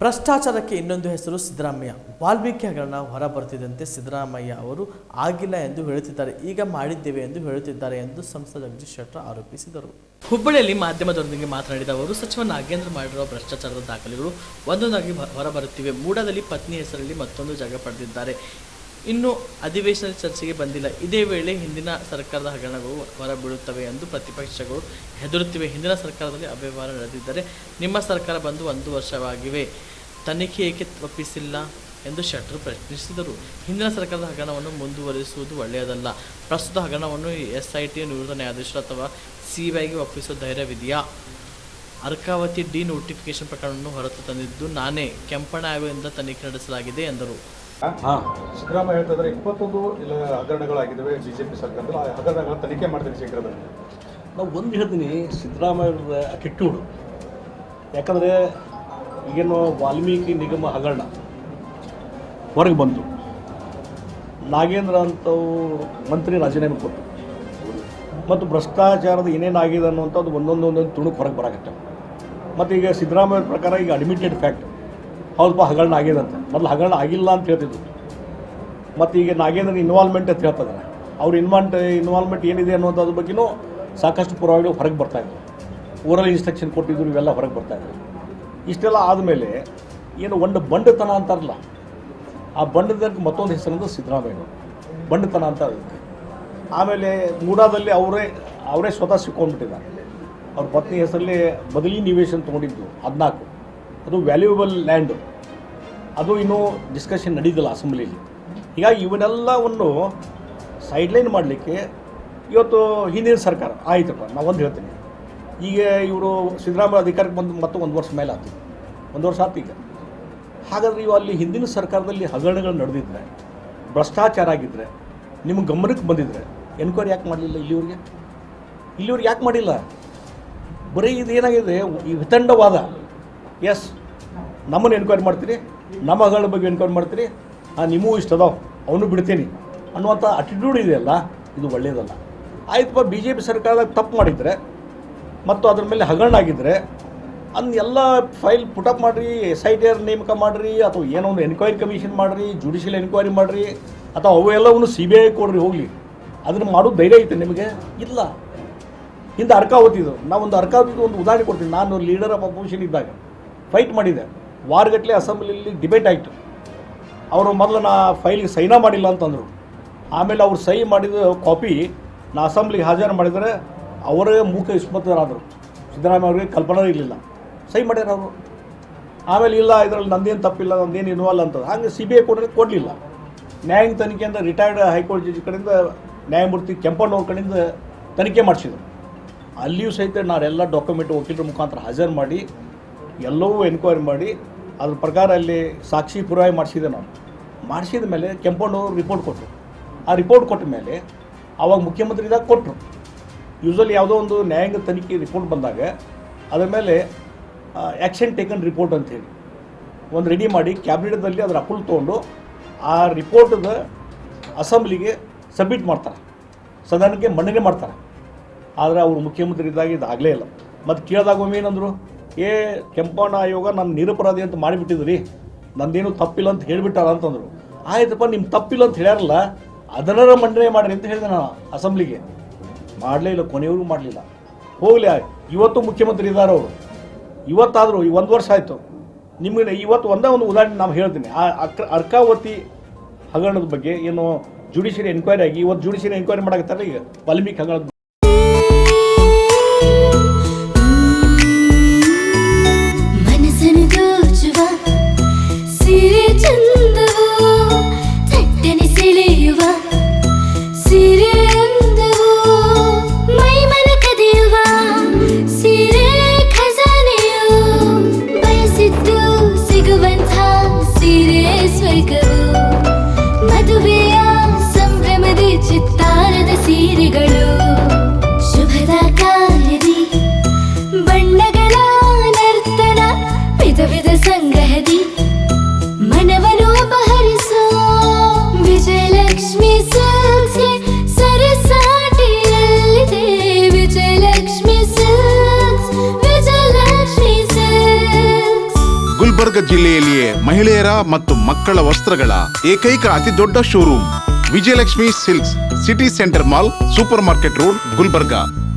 ಭ್ರಷ್ಟಾಚಾರಕ್ಕೆ ಇನ್ನೊಂದು ಹೆಸರು ಸಿದ್ದರಾಮಯ್ಯ. ವಾಲ್ಮೀಕಿ ಹಗರಣ ಹೊರಬರುತ್ತಿದ್ದಂತೆ ಸಿದ್ದರಾಮಯ್ಯ ಅವರು ಆಗಿಲ್ಲ ಎಂದು ಹೇಳುತ್ತಿದ್ದಾರೆ, ಈಗ ಮಾಡಿದ್ದೇವೆ ಎಂದು ಹೇಳುತ್ತಿದ್ದಾರೆ ಎಂದು ಸಂಸದ ಜಗದೀಶ್ ಶೆಟ್ಟರ್ ಆರೋಪಿಸಿದರು. ಹುಬ್ಬಳ್ಳಿಯಲ್ಲಿ ಮಾಧ್ಯಮದವರೊಂದಿಗೆ ಮಾತನಾಡಿದ ಅವರು, ಸಚಿವ ನಾಗೇಂದ್ರ ಮಾಡಿರುವ ಭ್ರಷ್ಟಾಚಾರದ ದಾಖಲೆಗಳು ಒಂದೊಂದಾಗಿ ಹೊರಬರುತ್ತಿವೆ. ಮೂಡಾದಲ್ಲಿ ಪತ್ನಿ ಹೆಸರಲ್ಲಿ ಮತ್ತೊಂದು ಜಾಗ ಪಡೆದಿದ್ದಾರೆ. ಇನ್ನು ಅಧಿವೇಶನ ಚರ್ಚೆಗೆ ಬಂದಿಲ್ಲ. ಇದೇ ವೇಳೆ ಹಿಂದಿನ ಸರ್ಕಾರದ ಹಗರಣಗಳು ಹೊರಬೀಳುತ್ತವೆ ಎಂದು ಪ್ರತಿಪಕ್ಷಗಳು ಹೆದರುತ್ತಿವೆ. ಹಿಂದಿನ ಸರ್ಕಾರದಲ್ಲಿ ಅವ್ಯವಹಾರ ನಡೆದಿದ್ದರೆ ನಿಮ್ಮ ಸರ್ಕಾರ ಬಂದು 1 ವರ್ಷವಾಗಿವೆ, ತನಿಖೆ ಏಕೆ ಒಪ್ಪಿಸಿಲ್ಲ ಎಂದು ಶೆಟ್ಟರ್ ಪ್ರಶ್ನಿಸಿದರು. ಹಿಂದಿನ ಸರ್ಕಾರದ ಹಗರಣವನ್ನು ಮುಂದುವರಿಸುವುದು ಒಳ್ಳೆಯದಲ್ಲ. ಪ್ರಸ್ತುತ ಹಗರಣವನ್ನು SIT ನಿವೃತ್ತ ನ್ಯಾಯಾಧೀಶರು ಅಥವಾ CBIಗೆ ಒಪ್ಪಿಸುವ ಧೈರ್ಯವಿದೆಯಾ? ಅರ್ಕಾವತಿ ಡಿನೋಟಿಫಿಕೇಶನ್ ಪ್ರಕರಣವನ್ನು ಹೊರತು ತಂದಿದ್ದು ನಾನೇ. ಕೆಂಪಣ್ಣ ಆಯೋಗದಿಂದ ತನಿಖೆ ನಡೆಸಲಾಗಿದೆ ಎಂದರು. ಸಿದ್ದರಾಮಯ್ಯ ಹೇಳ್ತಿದ್ದಾರೆ 21 ಇಲ್ಲ ಹಗರಣಗಳಾಗಿದ್ದಾವೆ ಬಿಜೆಪಿ ಸರ್ಕಾರದಲ್ಲಿ, ಆ ಹಗರಣಗಳ ತನಿಖೆ ಮಾಡ್ತೀನಿ ಶೀಘ್ರದಲ್ಲಿ. ನಾವು ಒಂದು ಹೇಳ್ತೀನಿ, ಸಿದ್ದರಾಮಯ್ಯ ಅಟಿಟ್ಯೂಡು. ಯಾಕಂದರೆ ಈಗೇನು ವಾಲ್ಮೀಕಿ ನಿಗಮ ಹಗರಣ ಹೊರಗೆ ಬಂತು, ನಾಗೇಂದ್ರ ಅಂತವು ಮಂತ್ರಿ ರಾಜೀನಾಮೆ ಕೊಟ್ಟು ಮತ್ತು ಭ್ರಷ್ಟಾಚಾರದ ಏನೇನಾಗಿದೆ ಅನ್ನುವಂಥದ್ದು ಒಂದೊಂದು ತುಣುಕು ಹೊರಗೆ ಬರಾಕತ್ತೆ. ಮತ್ತು ಈಗ ಸಿದ್ದರಾಮಯ್ಯ ಪ್ರಕಾರ ಈಗ ಅಡ್ಮಿಟೆಡ್ ಫ್ಯಾಕ್ಟ್, ಹೌದಪ್ಪ ಹಗರಣ ಆಗಿದೆ ಅಂತ. ಮೊದಲು ಹಗರಣ ಆಗಿಲ್ಲ ಅಂತ ಹೇಳ್ತಿದ್ರು, ಮತ್ತು ಈಗ ನಾಗೇಂದ್ರನ ಇನ್ವಾಲ್ವ್ಮೆಂಟ್ ಅಂತ ಹೇಳ್ತಿದ್ದಾರೆ. ಅವ್ರ ಇನ್ವಾಲ್ವ್ಮೆಂಟ್ ಏನಿದೆ ಅನ್ನೋದ್ರ ಬಗ್ಗೆಯೂ ಸಾಕಷ್ಟು ಪುರಾವೆಗಳು ಹೊರಗೆ ಬರ್ತಾಯಿದ್ರು. ಓರಲ್ ಇನ್ಸ್ಟ್ರಕ್ಷನ್ ಕೊಟ್ಟಿದ್ರು, ಇವೆಲ್ಲ ಹೊರಗೆ ಬರ್ತಾಯಿದ್ರು. ಇಷ್ಟೆಲ್ಲ ಆದಮೇಲೆ ಏನು ಒಂದು ಬಂಡತನ ಅಂತಾರಲ್ಲ, ಆ ಬಂಡತನಕ್ಕೆ ಮತ್ತೊಂದು ಹೆಸರಂದ್ರೆ ಸಿದ್ದರಾಮಯ್ಯ ಬಂಡತನ ಅಂತ ಅದಕ್ಕೆ. ಆಮೇಲೆ ಮೂಡಾದಲ್ಲಿ ಅವರೇ ಸ್ವತಃ ಸಿಕ್ಕೊಂಡ್ಬಿಟ್ಟಿದ್ದಾರೆ. ಅವ್ರ ಪತ್ನಿ ಹೆಸರಲ್ಲಿ ಬದಲಿ ನಿವೇಶನ ತೊಗೊಂಡಿದ್ದು 14, ಅದು ವ್ಯಾಲ್ಯೂಯಬಲ್ ಲ್ಯಾಂಡು. ಅದು ಇನ್ನೂ ಡಿಸ್ಕಷನ್ ನಡೀದಿಲ್ಲ ಅಸೆಂಬ್ಲಿಯಲ್ಲಿ. ಹೀಗಾಗಿ ಇವನ್ನೆಲ್ಲವನ್ನು ಸೈಡ್ಲೈನ್ ಮಾಡಲಿಕ್ಕೆ ಇವತ್ತು ಹಿಂದಿನ ಸರ್ಕಾರ ಆಯಿತಪ್ಪ. ನಾವು ಒಂದು ಹೇಳ್ತೀನಿ, ಈಗ ಇವರು ಸಿದ್ದರಾಮಯ್ಯ ಅಧಿಕಾರಕ್ಕೆ ಬಂದು ಮತ್ತು 1 ವರ್ಷ ಮೇಲೆ ಆಗ್ತದೆ, 1 ವರ್ಷ ಆಯ್ತು ಈಗ. ಹಾಗಾದರೆ ಇವು ಅಲ್ಲಿ ಹಿಂದಿನ ಸರ್ಕಾರದಲ್ಲಿ ಹಗರಣಗಳು ನಡೆದಿದ್ರೆ, ಭ್ರಷ್ಟಾಚಾರ ಆಗಿದ್ದರೆ, ನಿಮಗೆ ಗಮನಕ್ಕೆ ಬಂದಿದ್ದರೆ ಎನ್ಕ್ವೈರಿ ಯಾಕೆ ಮಾಡಲಿಲ್ಲ? ಇಲ್ಲಿವ್ರಿಗೆ ಯಾಕೆ ಮಾಡಿಲ್ಲ? ಬರೀ ಇದೇನಾಗಿದೆ, ಈ ವಿತಂಡವಾದ. ಎಸ್, ನಮ್ಮನ್ನು ಎನ್ಕ್ವೈರಿ ಮಾಡ್ತೀರಿ, ನಮ್ಮ ಹಗರಣ ಬಗ್ಗೆ ಎನ್ಕ್ವೈರಿ ಮಾಡ್ತೀರಿ, ನಿಮಗೂ ಇಷ್ಟ ಅದಾವೆ, ಅವನು ಬಿಡ್ತೀನಿ ಅನ್ನುವಂಥ ಅಟಿಟ್ಯೂಡ್ ಇದೆಯಲ್ಲ, ಇದು ಒಳ್ಳೆಯದಲ್ಲ. ಆಯ್ತಪ್ಪ, BJP ಸರ್ಕಾರದಾಗ ತಪ್ಪು ಮಾಡಿದರೆ ಮತ್ತು ಅದ್ರ ಮೇಲೆ ಹಗರಣ ಆಗಿದ್ದರೆ ಎಲ್ಲ ಫೈಲ್ ಪುಟಪ್ ಮಾಡಿರಿ, SIT ನೇಮಕ ಮಾಡಿರಿ, ಅಥವಾ ಏನೋ ಒಂದು ಎನ್ಕ್ವೈರಿ ಕಮಿಷನ್ ಮಾಡಿರಿ, ಜುಡಿಷಿಯಲ್ ಎನ್ಕ್ವೈರಿ ಮಾಡಿರಿ, ಅಥವಾ ಅವೆಲ್ಲವನ್ನು CBI ಕೊಡ್ರಿ, ಹೋಗಲಿ. ಅದನ್ನು ಮಾಡೋದು ಧೈರ್ಯ ಐತೆ ನಿಮಗೆ? ಇಲ್ಲ. ಹಿಂದೆ ಅರ್ಕಾವತಿದು, ನಾವೊಂದು ಅರ್ಕಾವತಿದು ಒಂದು ಉದಾಹರಣೆ ಕೊಡ್ತೀನಿ. ನಾನು ಲೀಡರ್ ಆಫ್ ಅಪೋಸಿಷನ್ ಇದ್ದಾಗ ಫೈಟ್ ಮಾಡಿದೆ. ವಾರಗಟ್ಟಲೆ ಅಸೆಂಬ್ಲಿಯಲ್ಲಿ ಡಿಬೇಟ್ ಆಯಿತು. ಅವರು ಮೊದಲು ನಾ ಫೈಲಿಗೆ ಸೈನಾ ಮಾಡಿಲ್ಲ ಅಂತಂದರು. ಆಮೇಲೆ ಅವ್ರು ಸಹಿ ಮಾಡಿದ ಕಾಪಿ ನಾ ಅಸೆಂಬ್ಲಿಗೆ ಹಾಜರು ಮಾಡಿದರೆ ಅವರೇ ಮೂಕ ವಿಸ್ಮತರಾದರು. ಸಿದ್ದರಾಮಯ್ಯ ಅವರಿಗೆ ಕಲ್ಪನೆ ಇರಲಿಲ್ಲ, ಸಹಿ ಮಾಡ್ಯಾರ ಅವರು. ಆಮೇಲೆ ಇಲ್ಲ, ಇದರಲ್ಲಿ ನಂದೇನು ತಪ್ಪಿಲ್ಲ, ನಂದೇನು ಇನ್ವಾಲ್ವ್ ಅಂತ. ಹಾಗೆ CBI ಕೊಡಲಿಲ್ಲ. ನ್ಯಾಯಾಂಗ ತನಿಖೆಯಿಂದ ರಿಟೈರ್ಡ್ ಹೈಕೋರ್ಟ್ ಜಡ್ಜ್ ಕಡೆಯಿಂದ ನ್ಯಾಯಮೂರ್ತಿ ಕೆಂಪಣ್ಣವ್ರ ಕಡೆಯಿಂದ ತನಿಖೆ ಮಾಡಿಸಿದರು. ಅಲ್ಲಿಯೂ ಸಹಿತ ನಾನೆಲ್ಲ ಡಾಕ್ಯುಮೆಂಟ್ ವಕೀಲರ ಮುಖಾಂತರ ಹಾಜರು ಮಾಡಿ ಎಲ್ಲವೂ ಎನ್ಕ್ವೈರಿ ಮಾಡಿ ಅದ್ರ ಪ್ರಕಾರ ಅಲ್ಲಿ ಸಾಕ್ಷಿ ಪುರಾವೆ ಮಾಡಿಸಿದೆ. ನಾನು ಮಾಡಿಸಿದ ಮೇಲೆ ಕೆಂಪಣ್ಣವ್ರು ರಿಪೋರ್ಟ್ ಕೊಟ್ಟರು. ಆ ರಿಪೋರ್ಟ್ ಕೊಟ್ಟ ಮೇಲೆ ಆವಾಗ ಮುಖ್ಯಮಂತ್ರಿದಾಗ ಕೊಟ್ಟರು. ಯೂಶ್ವಲಿ ಯಾವುದೋ ಒಂದು ನ್ಯಾಯಾಂಗ ತನಿಖೆ ರಿಪೋರ್ಟ್ ಬಂದಾಗ ಅದರ ಮೇಲೆ ಆ್ಯಕ್ಷನ್ ಟೇಕನ್ ರಿಪೋರ್ಟ್ ಅಂಥೇಳಿ ಒಂದು ರೆಡಿ ಮಾಡಿ ಕ್ಯಾಬಿನೆಟ್ದಲ್ಲಿ ಅದರ ಅಪ್ರೂವಲ್ ತೊಗೊಂಡು ಆ ರಿಪೋರ್ಟದ ಅಸೆಂಬ್ಲಿಗೆ ಸಬ್ಮಿಟ್ ಮಾಡ್ತಾರೆ, ಸದನಕ್ಕೆ ಮಂಡನೆ ಮಾಡ್ತಾರೆ. ಆದರೆ ಅವರು ಮುಖ್ಯಮಂತ್ರಿ ಇದ್ದಾಗ ಇದಾಗಲೇ ಇಲ್ಲ. ಮತ್ತು ಕೇಳಿದಾಗ ಒಮ್ಮೆ ಏನಂದರು, ಕೆಂಪಣ್ಣ ಆಯೋಗ ನಾನು ನಿರಪರಾಧಿ ಅಂತ ಮಾಡಿಬಿಟ್ಟಿದ್ರಿ, ನಂದೇನು ತಪ್ಪಿಲ್ಲ ಅಂತ ಹೇಳಿಬಿಟ್ಟಾರ ಅಂತಂದರು. ಆಯ್ತಪ್ಪ, ನಿಮ್ಮ ತಪ್ಪಿಲ್ಲ ಅಂತ ಹೇಳ್ಯಾರಲ್ಲ, ಅದನ್ನ ಮಂಡನೆ ಮಾಡಿರಿ ಅಂತ ಹೇಳಿದೆ ನಾನು ಅಸೆಂಬ್ಲಿಗೆ. ಮಾಡಲೇ ಇಲ್ಲ, ಕೊನೆಯವರೆಗೂ ಮಾಡಲಿಲ್ಲ. ಹೋಗಲಿ, ಇವತ್ತು ಮುಖ್ಯಮಂತ್ರಿ ಇದ್ದಾರೆ ಅವರು. ಇವತ್ತಾದರೂ ಈ 1 ವರ್ಷ ಆಯಿತು. ನಿಮಗೆ ಇವತ್ತು ಒಂದೇ ಒಂದು ಉದಾಹರಣೆ ನಾನು ಹೇಳ್ತೀನಿ. ಆ ಅರ್ಕಾವತಿ ಹಗರಣದ ಬಗ್ಗೆ ಏನು ಜುಡಿಷಿಯರಿ ಎನ್ಕ್ವೈರಿ ಆಗಿ ಇವತ್ತು ಜುಡಿಷಿಯರಿ ಎನ್ಕ್ವೈರಿ ಮಾಡಾಕತ್ತಾರೆ. ಈಗ ವಾಲ್ಮೀಕಿ ಹಗರಣದ ಗುಲ್ಬರ್ಗ ಜಿಲ್ಲೆಯಲ್ಲಿಯೇ ಮಹಿಳೆಯರ ಮತ್ತು ಮಕ್ಕಳ ವಸ್ತ್ರಗಳ ಏಕೈಕ ಅತಿ ದೊಡ್ಡ showroom Vijayalakshmi silks, city centre mall, super market road, Gulbarga.